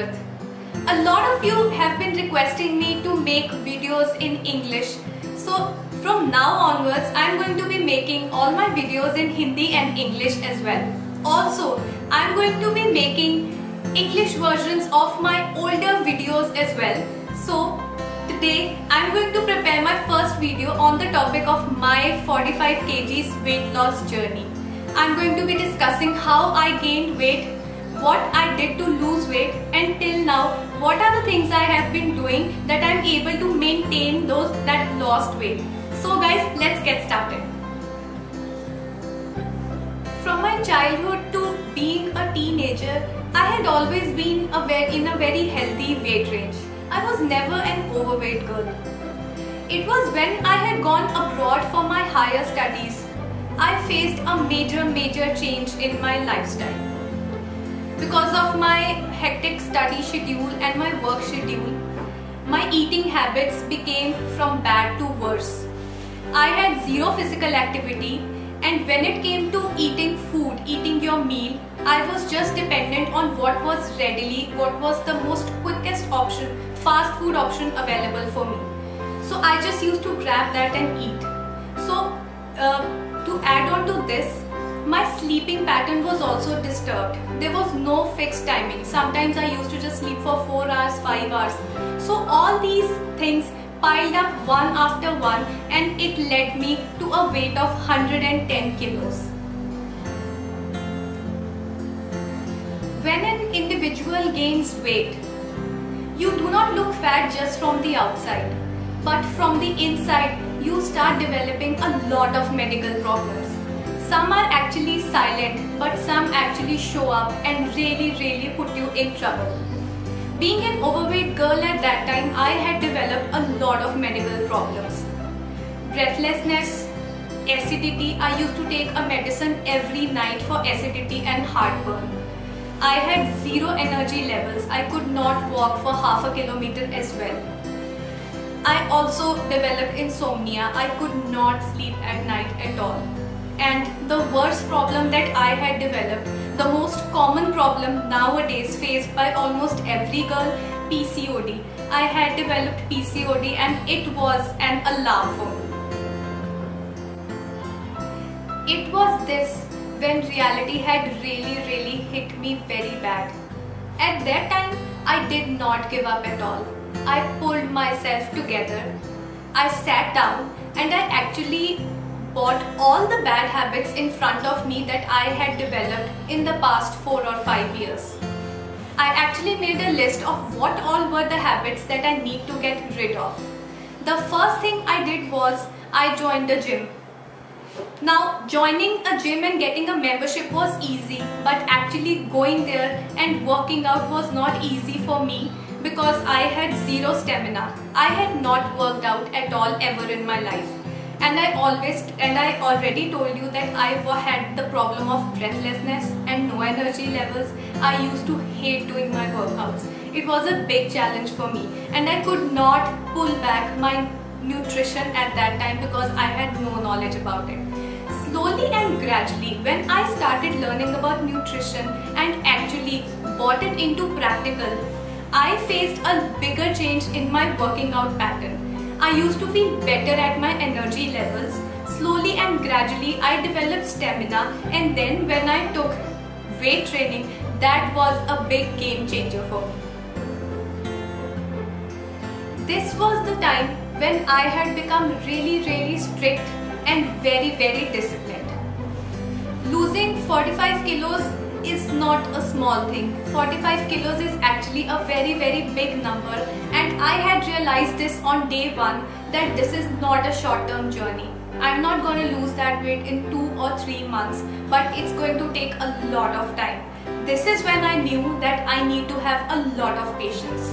earth. A lot of you have been requesting me to make videos in English. So from now onwards, I am going to be making all my videos in Hindi and English as well. Also, I am going to be making English versions of my older videos as well. So today I am going to prepare my first video on the topic of my 45 kgs weight loss journey. I am going to be discussing how I gained weight, what I did to lose weight, and till now what are the things I have been doing that I am able to maintain that lost weight. So guys, let's get started. From my childhood to being a teenager, I had always been in a very healthy weight range. I was never an overweight girl. It was when I had gone abroad for my higher studies, I faced a major change in my lifestyle. Because of my hectic study schedule and my work schedule, my eating habits became from bad to worse. I had zero physical activity, and when it came to eating food, eating your meal, I was just dependent on what was the most quickest option, fast food option available for me. So I just used to grab that and eat. So to add on to this, my sleeping pattern was also disturbed. There was no fixed timing. Sometimes I used to just sleep for 4 hours, 5 hours. So all these things piled up one after one, and it led me to a weight of 110 kilos. When an individual gains weight, you do not look fat just from the outside, but from the inside you start developing a lot of medical problems. Some are actually silent, but some actually show up and really put you in trouble. Being an overweight girl at that time, I had developed a lot of medical problems. Breathlessness, acidity. I used to take a medicine every night for acidity and heartburn. I had zero energy levels. I could not walk for half a kilometer as well. I also developed insomnia. I could not sleep at night at all. And the worst problem that I had developed, the most common problem nowadays faced by almost every girl, PCOD. I had developed PCOD, and it was an alarm for me. It was this when reality had really hit me very bad. At that time, I did not give up at all. I pulled myself together. I sat down and I actually bought all the bad habits in front of me that I had developed in the past 4 or 5 years. I actually made a list of what all were the habits that I need to get rid of. The first thing I did was I joined a gym. Now, joining a gym and getting a membership was easy, but actually going there and working out was not easy for me because I had zero stamina. I had not worked out at all ever in my life. And I already told you that I had the problem of breathlessness and no energy levels. I used to hate doing my workouts. It was a big challenge for me, and I could not pull back my nutrition at that time because I had no knowledge about it. Slowly and gradually, when I started learning about nutrition and actually brought it into practical, I faced a bigger change in my working out pattern. I used to feel better at my energy levels. Slowly and gradually I developed stamina, and then when I took weight training, that was a big game changer for me. This was the time when I had become really strict and very disciplined. Losing 45 kilos is not a small thing. 45 kilos is actually a very big number, and I had realized this on day 1 that this is not a short-term journey. I'm not going to lose that weight in 2 or 3 months, but it's going to take a lot of time. This is when I knew that I need to have a lot of patience.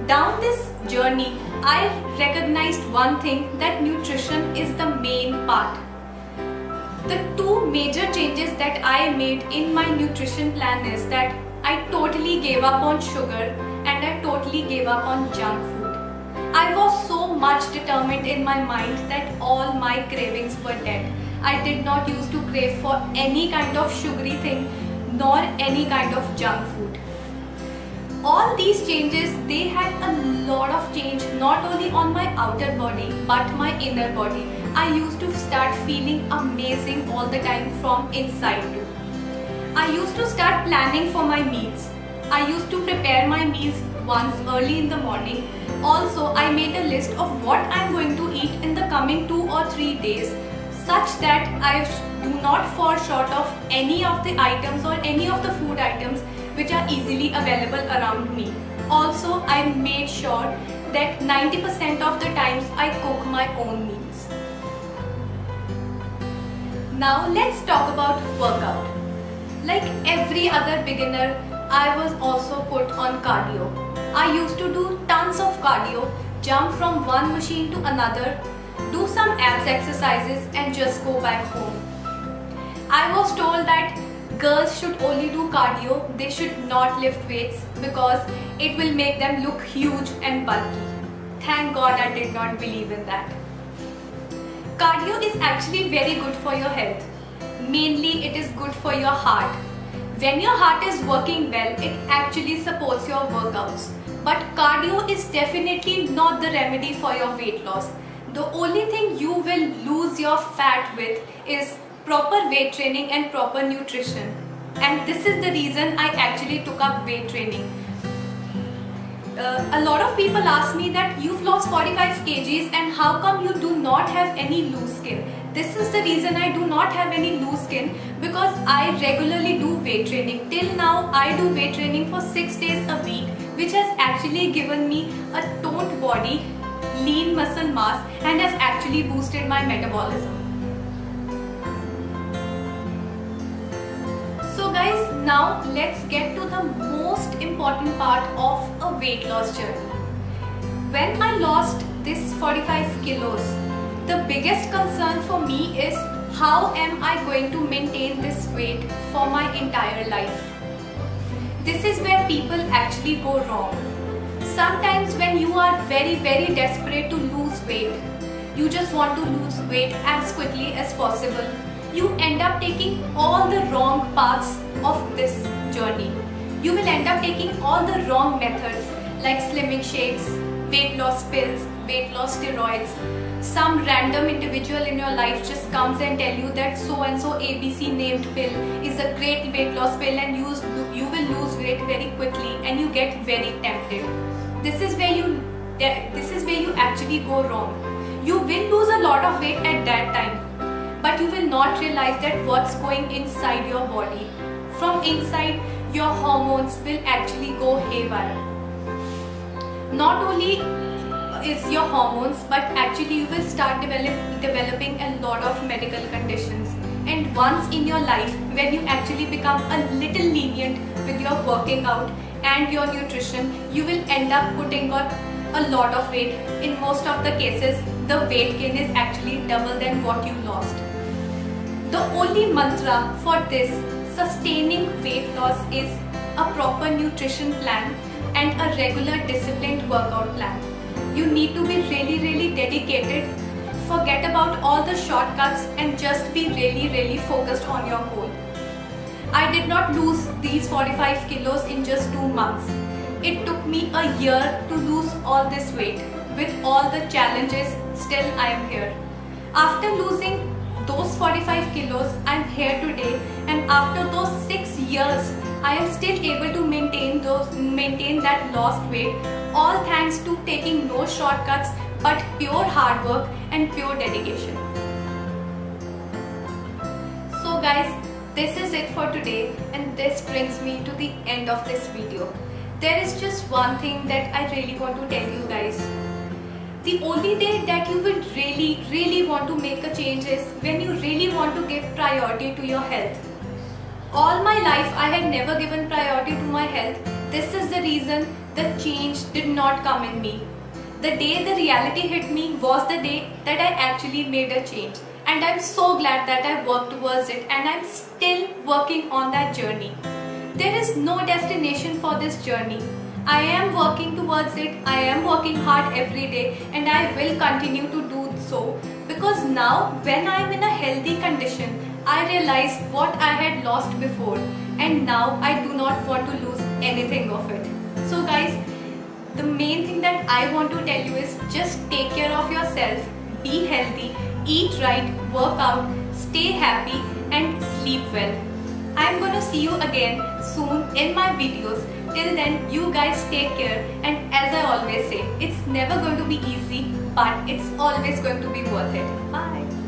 Down this journey, I recognized one thing, that nutrition is the main part. The 2 major changes that I made in my nutrition plan is that I totally gave up on sugar and I totally gave up on junk food. I was so much determined in my mind that all my cravings were dead. I did not used to crave for any kind of sugary thing nor any kind of junk food. All these changes, they had a lot of change not only on my outer body but my inner body. I used to start feeling amazing all the time from inside too. I used to start planning for my meals. I used to prepare my meals once early in the morning. Also, I made a list of what I am going to eat in the coming 2 or 3 days, such that I do not fall short of any of the items or any of the food items which are easily available around me. Also, I made sure that 90% of the times I cook my own meals. Now let's talk about workout. Like every other beginner, I was also put on cardio. I used to do tons of cardio, jump from one machine to another, do some abs exercises and just go back home. I was told that girls should only do cardio, they should not lift weights because it will make them look huge and bulky. Thank God I did not believe in that. Cardio is actually very good for your health. Mainly it is good for your heart. When your heart is working well, it actually supports your workouts. But cardio is definitely not the remedy for your weight loss. The only thing you will lose your fat with is proper weight training and proper nutrition. And this is the reason I actually took up weight training. A lot of people ask me that you've lost 45 kgs and how come you do not have any loose skin? This is the reason I do not have any loose skin, because I regularly do weight training. Till now I do weight training for 6 days a week, which has actually given me a toned body, lean muscle mass, and has actually boosted my metabolism. So guys, now let's get to the most important part of a weight loss journey. When I lost this 45 kilos, the biggest concern for me is how am I going to maintain this weight for my entire life? This is where people actually go wrong. Sometimes when you are very desperate to lose weight, you just want to lose weight as quickly as possible, you end up taking all the wrong paths of this journey. You will end up taking all the wrong methods like slimming shakes, weight loss pills, weight loss steroids. Some random individual in your life just comes and tell you that so and so ABC named pill is a great weight loss pill and you will lose weight very quickly, and you get very tempted. This is where you actually go wrong. You will lose a lot of weight at that time, but you will not realize that what's going inside your body. From inside, your hormones will actually go haywire. Not only is your hormones, but actually you will start developing a lot of medical conditions. And once in your life, when you actually become a little lenient with your working out and your nutrition, you will end up putting on a lot of weight. In most of the cases, the weight gain is actually double than what you lost. The only mantra for this sustaining weight loss is a proper nutrition plan and a regular disciplined workout plan. You need to be really dedicated. Forget about all the shortcuts and just be really focused on your goal. I did not lose these 45 kilos in just 2 months. It took me a year to lose all this weight. With all the challenges, still I am here. After losing those 45 kilos, I am here today, and after those 6 years, I am still able to maintain that lost weight, all thanks to taking no shortcuts but pure hard work and pure dedication. So guys, this is it for today, and this brings me to the end of this video. There is just one thing that I really want to tell you guys. The only day that you will really want to make a change is when you really want to give priority to your health. All my life I had never given priority to my health. This is the reason the change did not come in me. The day the reality hit me was the day that I actually made a change. And I'm so glad that I worked towards it, and I'm still working on that journey. There is no destination for this journey. I am working towards it, I am working hard every day, and I will continue to do so, because now when I am in a healthy condition, I realize what I had lost before, and now I do not want to lose anything of it. So guys, the main thing that I want to tell you is just take care of yourself, be healthy, eat right, work out, stay happy and sleep well. I'm gonna see you again soon in my videos. Till then, you guys take care, and as I always say, it's never going to be easy, but it's always going to be worth it. Bye.